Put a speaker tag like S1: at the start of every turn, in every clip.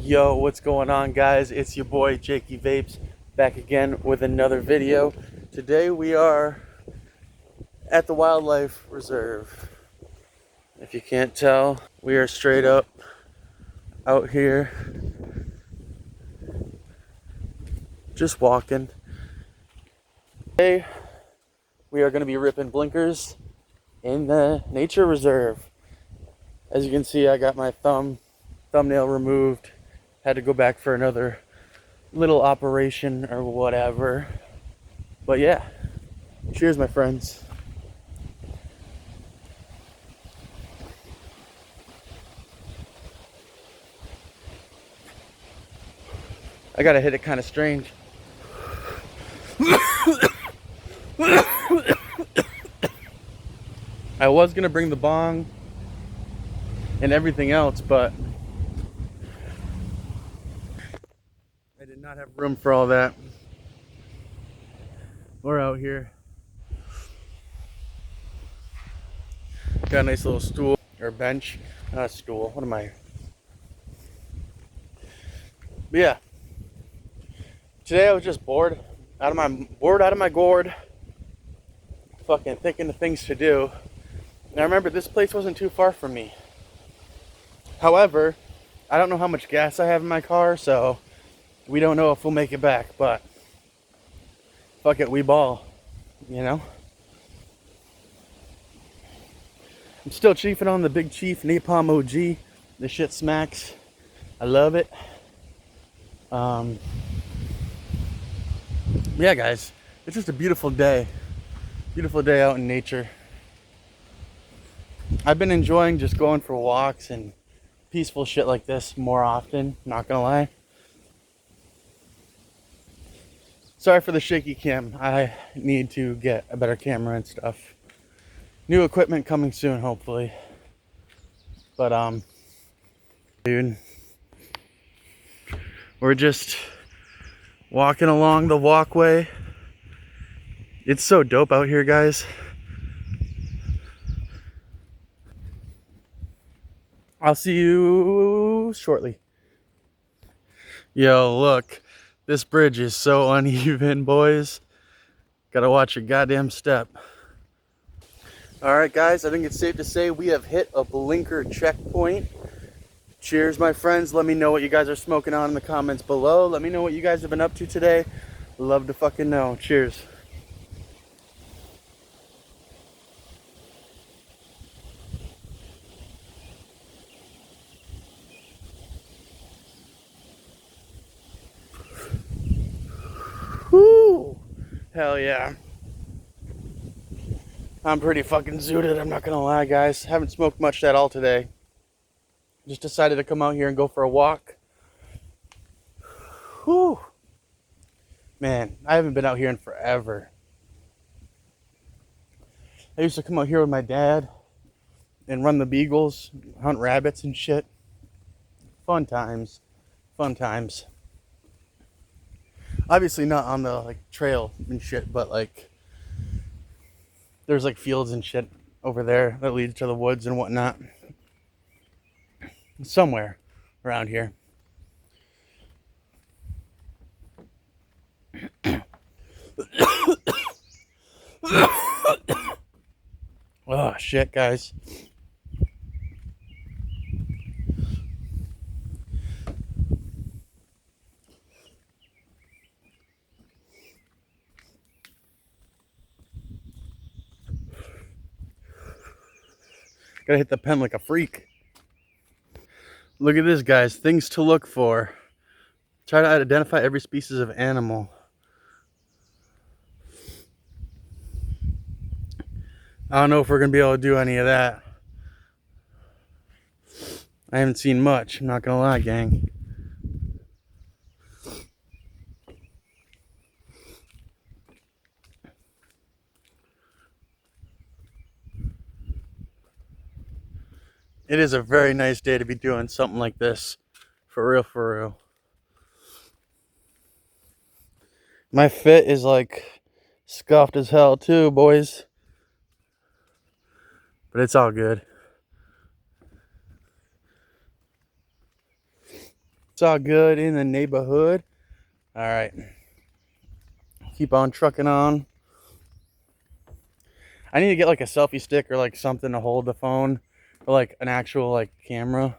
S1: Yo, what's going on, guys? It's your boy Jakey Vapes back again with another video. Today we are at the wildlife reserve. If you can't tell, we are straight up out here just walking. Today we are going to be ripping blinkers in the nature reserve. As you can see, I got my thumbnail removed. Had to go back for another little operation or whatever. But yeah, cheers, my friends. I gotta hit it kind of strange. I was gonna bring the bong and everything else, but I did not have room for all that. We're out here. Got a nice little stool or bench, not a stool. What am I? But yeah, today I was just bored out of my gourd, fucking thinking of things to do. And I remember this place wasn't too far from me. However, I don't know how much gas I have in my car, so we don't know if we'll make it back, but fuck it, we ball, you know? I'm still chiefing on the Big Chief Napalm OG. This shit smacks. I love it. Yeah, guys, it's just a beautiful day. Beautiful day out in nature. I've been enjoying just going for walks and peaceful shit like this more often, not gonna lie. Sorry for the shaky cam. I need to get a better camera and stuff. New equipment coming soon, hopefully. But dude, we're just walking along the walkway. It's so dope out here, guys. I'll see you shortly. Yo, look, this bridge is so uneven, boys. Gotta watch your goddamn step. All right, guys, I think it's safe to say we have hit a blinker checkpoint. Cheers, my friends. Let me know what you guys are smoking on in the comments below. Let me know what you guys have been up to today. Love to fucking know. Cheers. Woo! Hell yeah. I'm pretty fucking zooted, I'm not gonna lie, guys. Haven't smoked much at all today. Just decided to come out here and go for a walk. Whew. Man, I haven't been out here in forever. I used to come out here with my dad and run the beagles, hunt rabbits and shit. Fun times. Fun times. Obviously not on the like trail and shit, but like there's like fields and shit over there that leads to the woods and whatnot. Somewhere around here. Oh shit, guys. Gotta hit the pen like a freak. Look at this, guys. Things to look for. Try to identify every species of animal. I don't know if we're gonna be able to do any of that. I haven't seen much, I'm not gonna lie, gang. It is a very nice day to be doing something like this. For real, for real. My fit is like scuffed as hell too, boys. But it's all good. all good in the neighborhood. All right. Keep on trucking on. I need to get like a selfie stick or like something to hold the phone, or like an actual like camera,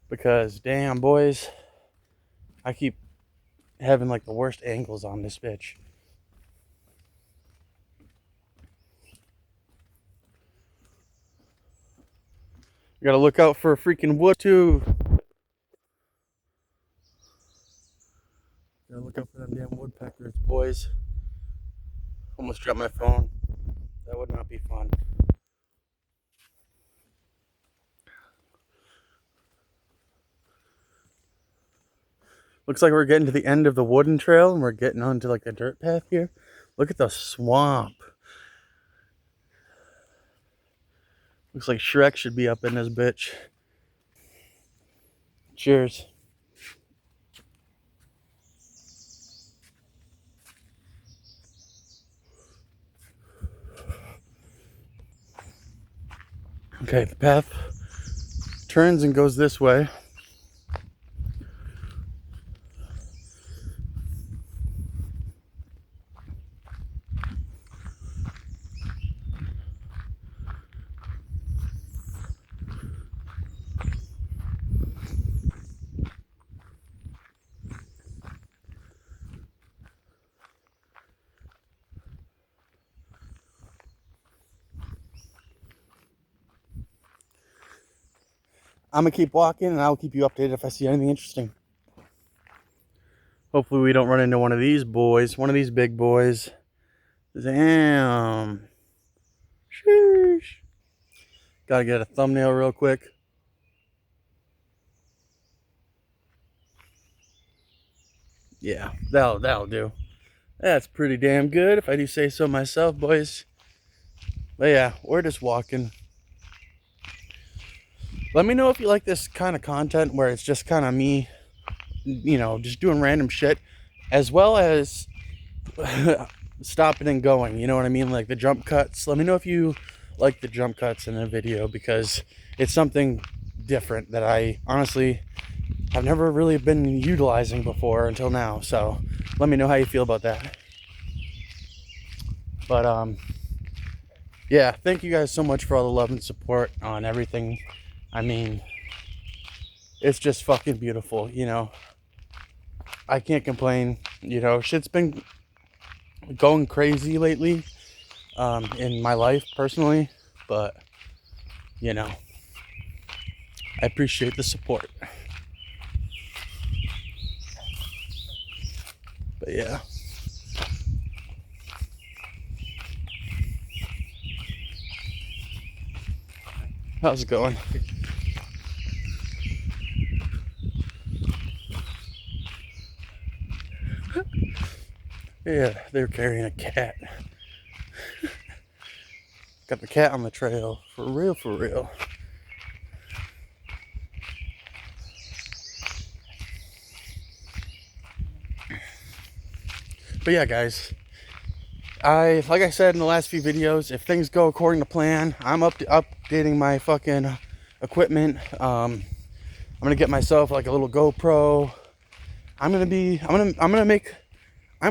S1: because damn boys, I keep having like the worst angles on this bitch. You gotta look out for a freaking wood too. Gotta look out for them damn woodpeckers, boys. Almost dropped my phone. That would not be fun. Looks like we're getting to the end of the wooden trail and we're getting onto like the dirt path here. Look at the swamp. Looks like Shrek should be up in this bitch. Cheers. Okay, the path turns and goes this way. I'm gonna keep walking and I'll keep you updated if I see anything interesting. Hopefully we don't run into one of these boys, one of these big boys. Damn. Sheesh. Gotta get a thumbnail real quick. Yeah, that'll do. That's pretty damn good if I do say so myself, boys. But yeah, we're just walking. Let me know if you like this kind of content where it's just kind of me, you know, just doing random shit, as well as stopping and going, you know what I mean, like the jump cuts. Let me know if you like the jump cuts in a video, because it's something different that I honestly have never really been utilizing before until now. So let me know how you feel about that. But yeah, thank you guys so much for all the love and support on everything. I mean, it's just fucking beautiful, you know. I can't complain, you know. Shit's been going crazy lately in my life personally, but you know, I appreciate the support. But yeah, how's it going? Yeah, they're carrying a cat. Got the cat on the trail, for real, for real. But yeah, guys, like I said in the last few videos, if things go according to plan, I'm updating my fucking equipment. I'm gonna get myself like a little GoPro. I'm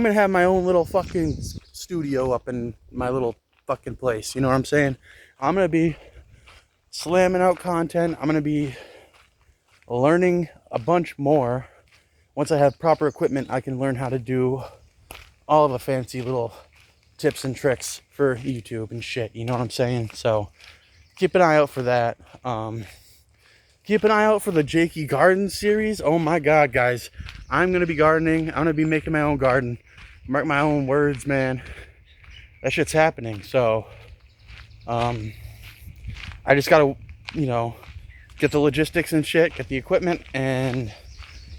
S1: gonna have my own little fucking studio up in my little fucking place. You know what I'm saying? I'm gonna be slamming out content. I'm gonna be learning a bunch more. Once I have proper equipment, I can learn how to do all of the fancy little tips and tricks for YouTube and shit. You know what I'm saying? So keep an eye out for that. Keep an eye out for the Jakey Garden series. Oh my God, guys. I'm going to be gardening. I'm going to be making my own garden. Mark my own words, man. That shit's happening. So, I just got to, you know, get the logistics and shit, get the equipment. And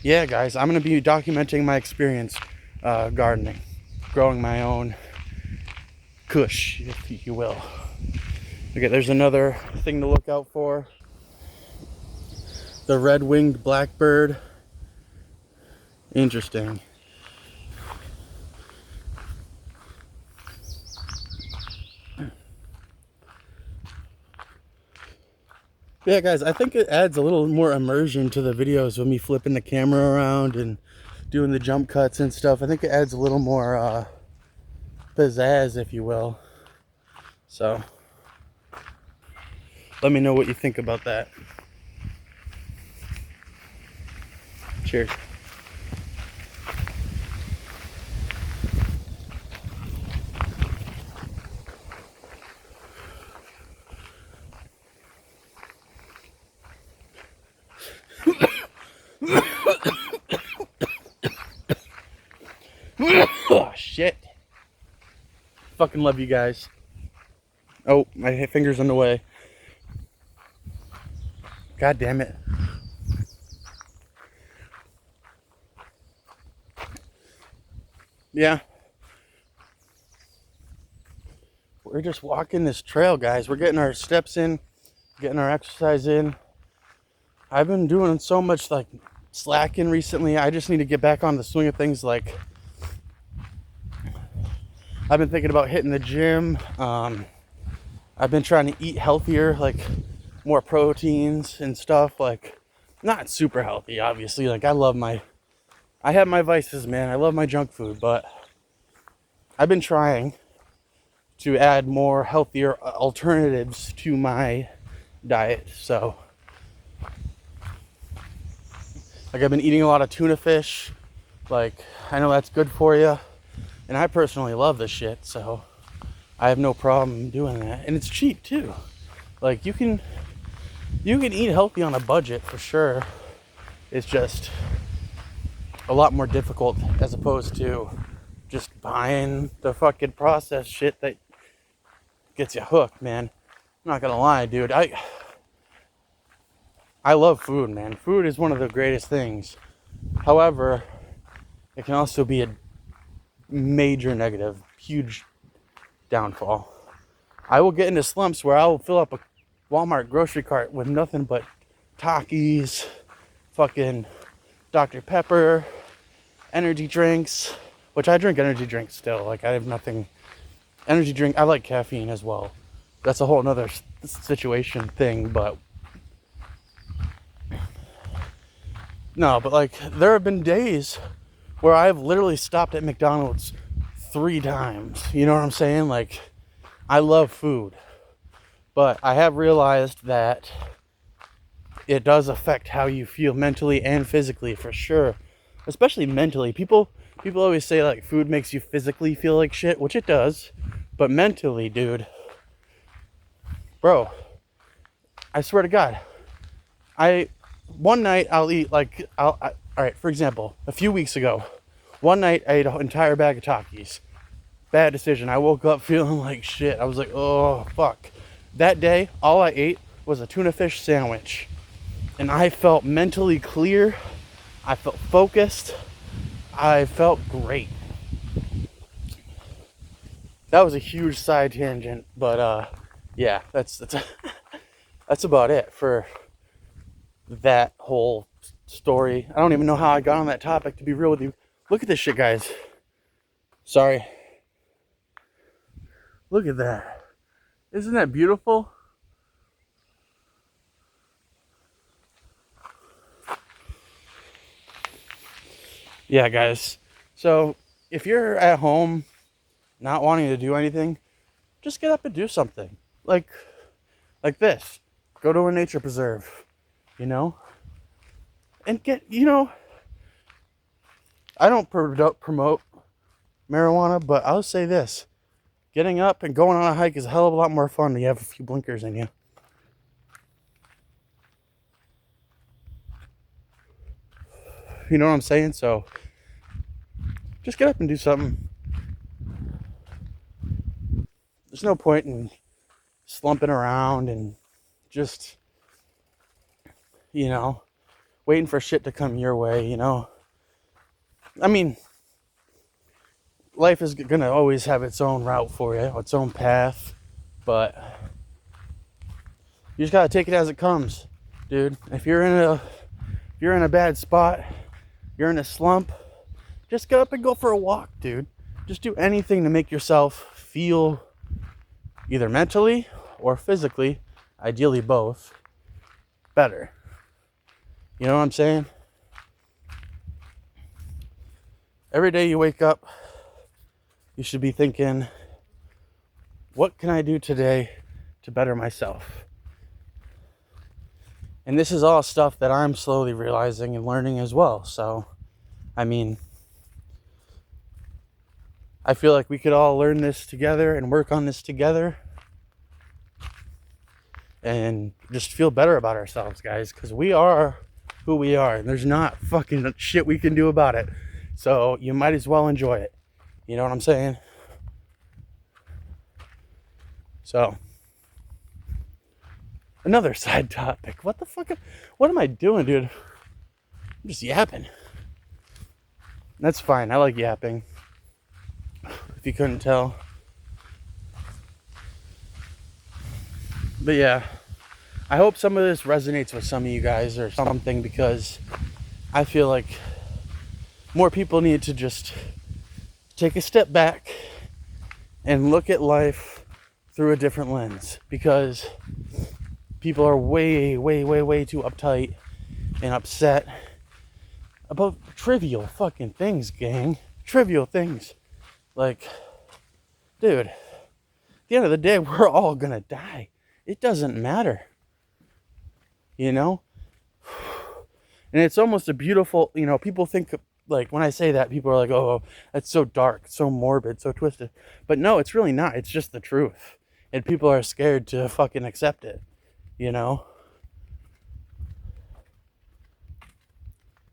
S1: yeah, guys, I'm going to be documenting my experience gardening, growing my own kush, if you will. Okay, there's another thing to look out for. The red-winged blackbird. Interesting. Yeah, guys, I think it adds a little more immersion to the videos with me flipping the camera around and doing the jump cuts and stuff. I think it adds a little more pizzazz, if you will. So let me know what you think about that. Cheers. Oh, shit. Fucking love you guys. Oh, my finger's in the way. God damn it. Yeah. We're just walking this trail, guys. We're getting our steps in, getting our exercise in. I've been doing so much like slacking recently. I just need to get back on the swing of things. Like, I've been thinking about hitting the gym. I've been trying to eat healthier, like more proteins and stuff. Like, not super healthy, obviously. Like, I have my vices, man. I love my junk food, but I've been trying to add more healthier alternatives to my diet. So, like, I've been eating a lot of tuna fish. Like, I know that's good for you, and I personally love this shit, so I have no problem doing that. And it's cheap too. Like, you can eat healthy on a budget for sure. It's just a lot more difficult as opposed to just buying the fucking processed shit that gets you hooked, man. I'm not gonna lie, dude. I love food, man. Food is one of the greatest things. However, it can also be a major negative, huge downfall. I will get into slumps where I will fill up a Walmart grocery cart with nothing but Takis, fucking Dr. Pepper, energy drinks, which I drink energy drinks still. Like, I have nothing. Energy drink, I like caffeine as well. That's a whole nother situation thing, but no, but like, there have been days where I've literally stopped at McDonald's 3 times. You know what I'm saying? Like, I love food, but I have realized that it does affect how you feel mentally and physically, for sure. Especially mentally. People always say like food makes you physically feel like shit, which it does, but mentally, dude, bro, I swear to God, one night I'll eat like, all right, for example, a few weeks ago, one night I ate an entire bag of Takis. Bad decision. I woke up feeling like shit. I was like, oh, fuck. That day, all I ate was a tuna fish sandwich. And I felt mentally clear. I felt focused. I felt great. That was a huge side tangent, but yeah, that's that's about it for that whole story. I don't even know how I got on that topic, to be real with you. Look at this shit, guys. Sorry. Look at that. Isn't that beautiful? Yeah, guys. So if you're at home not wanting to do anything, just get up and do something. Like this. Go to a nature preserve, you know? And I don't promote marijuana, but I'll say this. Getting up and going on a hike is a hell of a lot more fun when you have a few blinkers in you. You know what I'm saying? So just get up and do something. There's no point in slumping around and just, waiting for shit to come your way, I mean, life is going to always have its own route for you, its own path, but you just got to take it as it comes, dude. If you're in a bad spot, you're in a slump, just get up and go for a walk, dude. Just do anything to make yourself feel either mentally or physically, ideally both, better. You know what I'm saying? Every day you wake up, you should be thinking, what can I do today to better myself? And this is all stuff that I'm slowly realizing and learning as well. So, I mean, I feel like we could all learn this together and work on this together and just feel better about ourselves, guys, because we are who we are, and there's not fucking shit we can do about it. So you might as well enjoy it. You know what I'm saying? So, another side topic. What the fuck? What am I doing, dude? I'm just yapping. That's fine. I like yapping. If you couldn't tell. But yeah, I hope some of this resonates with some of you guys or something, because I feel like more people need to just take a step back and look at life through a different lens, because people are way too uptight and upset about trivial fucking things, gang. Trivial things. Like, dude, at the end of the day, we're all gonna die. It doesn't matter. You know? And it's almost a beautiful, you know, people think, like, when I say that, people are like, oh, that's so dark, so morbid, so twisted. But no, it's really not. It's just the truth. And people are scared to fucking accept it, you know?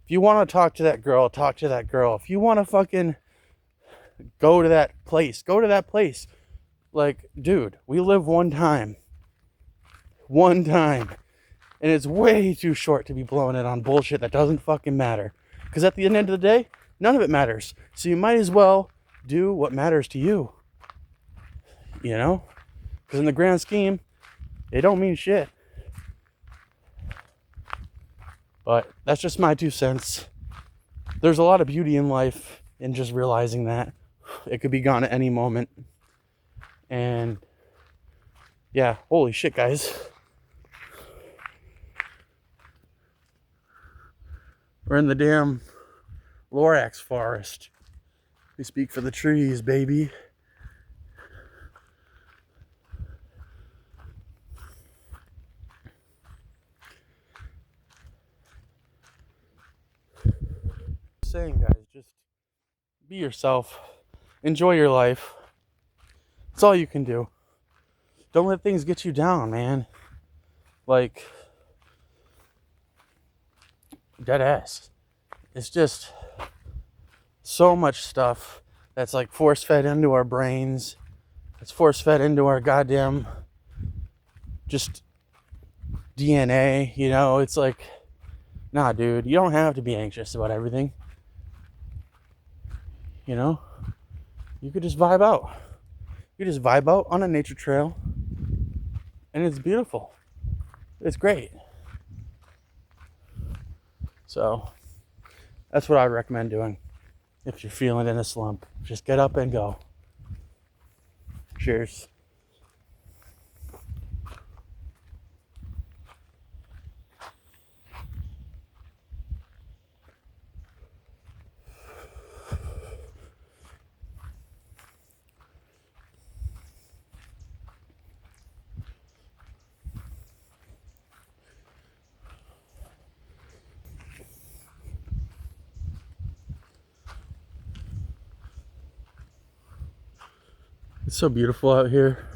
S1: If you want to talk to that girl, talk to that girl. If you want to fucking go to that place, go to that place. Like, dude, we live one time. One time. And it's way too short to be blowing it on bullshit that doesn't fucking matter. Because at the end of the day, none of it matters. So you might as well do what matters to you. You know? Because in the grand scheme, it don't mean shit. But that's just my 2 cents. There's a lot of beauty in life in just realizing that it could be gone at any moment. And yeah, holy shit, guys. We're in the damn Lorax forest. We speak for the trees, baby. Saying, guys, just be yourself. Enjoy your life. That's all you can do. Don't let things get you down, man. Like, dead ass. It's just so much stuff that's like force fed into our brains. It's force fed into our goddamn just DNA, you know? It's like, nah, dude, you don't have to be anxious about everything. You know? You could just vibe out. You just vibe out on a nature trail, and it's beautiful. It's great. So, that's what I recommend doing if you're feeling in a slump. Just get up and go. Cheers. It's so beautiful out here.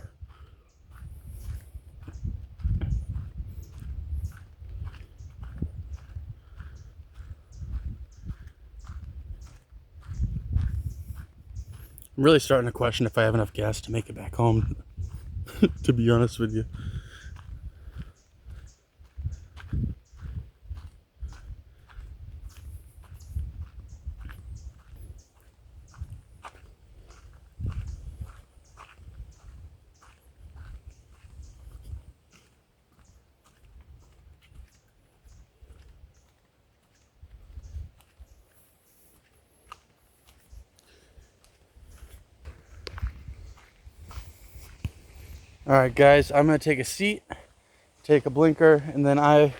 S1: I'm really starting to question if I have enough gas to make it back home, to be honest with you. Alright guys, I'm going to take a seat, take a blinker, and then I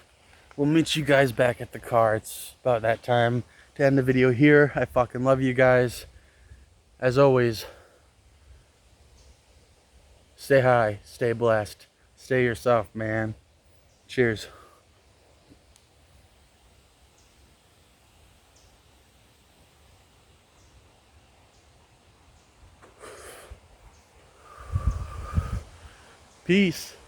S1: we'll meet you guys back at the car. It's about that time to end the video here. I fucking love you guys. As always, stay high, stay blessed, stay yourself, man. Cheers. Peace.